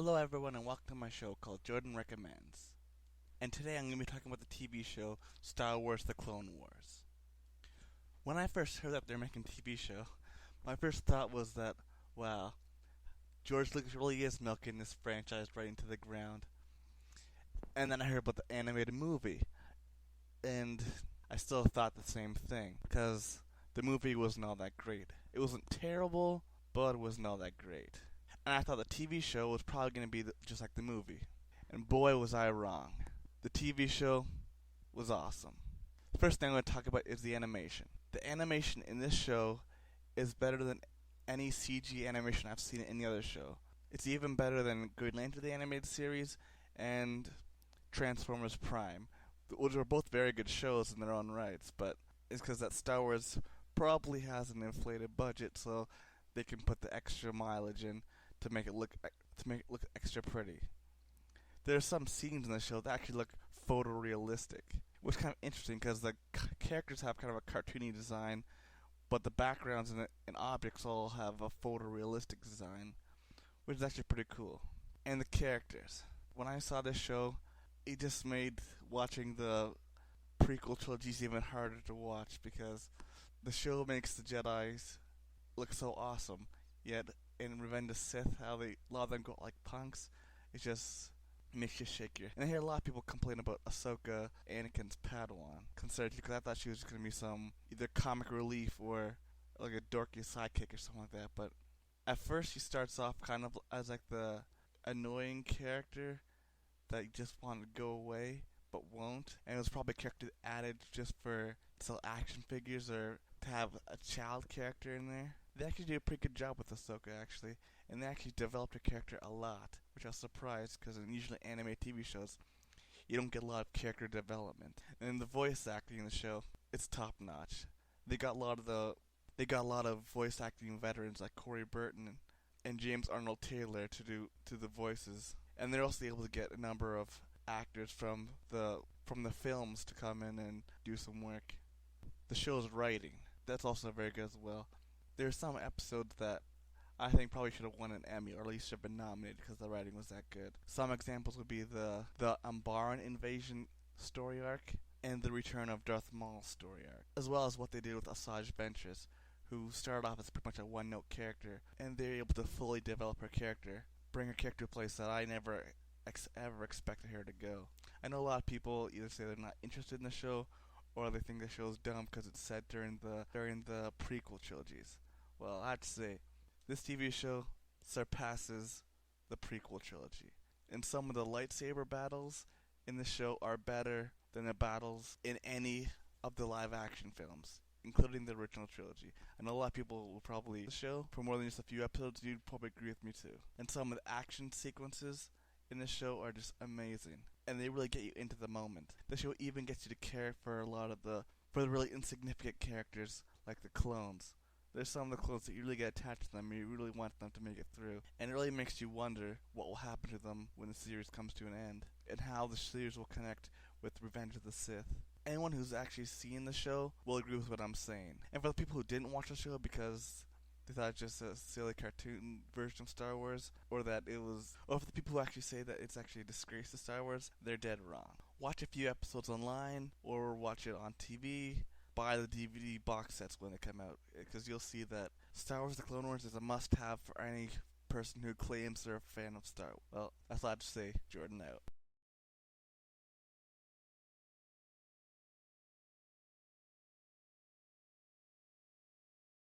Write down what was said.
Hello, everyone, and welcome to my show called Jordan Recommends. And today I'm going to be talking about the TV show Star Wars The Clone Wars. When I first heard that they're making a TV show, my first thought was that, wow, George Lucas really is milking this franchise right into the ground. And then I heard about the animated movie, and I still thought the same thing, because the movie wasn't all that great. It wasn't terrible, but it wasn't all that great. And I thought the TV show was probably going to be just like the movie. And boy, was I wrong. The TV show was awesome. The first thing I'm going to talk about is the animation. The animation in this show is better than any CG animation I've seen in any other show. It's even better than Green Lantern the Animated Series and Transformers Prime, which are both very good shows in their own rights, but it's because that Star Wars probably has an inflated budget, so they can put the extra mileage in to make it look extra pretty. There are some scenes in the show that actually look photorealistic, which is kind of interesting because the characters have kind of a cartoony design, but the backgrounds and objects all have a photorealistic design, which is actually pretty cool. And the characters. When I saw this show, it just made watching the prequel trilogies even harder to watch because the show makes the Jedis look so awesome, yet in Revenge of the Sith, how a lot of them go like punks, it just makes you shake your. And I hear a lot of people complain about Ahsoka, Anakin's Padawan, considered because I thought she was just gonna be some either comic relief or like a dorky sidekick or something like that. But at first, she starts off kind of as like the annoying character that you just want to go away but won't, and it was probably a character added just for to sell action figures or to have a child character in there. They actually did a pretty good job with Ahsoka, actually, and they actually developed her character a lot, which I was surprised because in usually anime TV shows, you don't get a lot of character development. And the voice acting in the show, it's top notch. They got a lot of voice acting veterans like Corey Burton and James Arnold Taylor to do the voices, and they're also able to get a number of actors from the films to come in and do some work. The show's writing, that's also very good as well. There are some episodes that I think probably should have won an Emmy, or at least should have been nominated because the writing was that good. Some examples would be the Umbaran invasion story arc and the return of Darth Maul's story arc, as well as what they did with Asajj Ventress, who started off as pretty much a one-note character, and they were able to fully develop her character, bring her character to a place that I never ever expected her to go. I know a lot of people either say they're not interested in the show, or they think the show's dumb because it's set during the prequel trilogies. Well, I have to say, this TV show surpasses the prequel trilogy. And some of the lightsaber battles in the show are better than the battles in any of the live action films, including the original trilogy. I know a lot of people will probably the show for more than just a few episodes. You'd probably agree with me too. And some of the action sequences in the show are just amazing, and they really get you into the moment. The show even gets you to care for a lot of the really insignificant characters like the clones. There's some of the clones that you really get attached to them and you really want them to make it through. And it really makes you wonder what will happen to them when the series comes to an end, and how the series will connect with Revenge of the Sith. Anyone who's actually seen the show will agree with what I'm saying. And for the people who didn't watch the show because they thought it's just a silly cartoon version of Star Wars, or for the people who actually say that it's actually a disgrace to Star Wars, they're dead wrong. Watch a few episodes online, or watch it on TV. Buy the DVD box sets when they come out, because you'll see that Star Wars The Clone Wars is a must-have for any person who claims they're a fan of Star Wars. Well, that's all I have to say. Jordan out.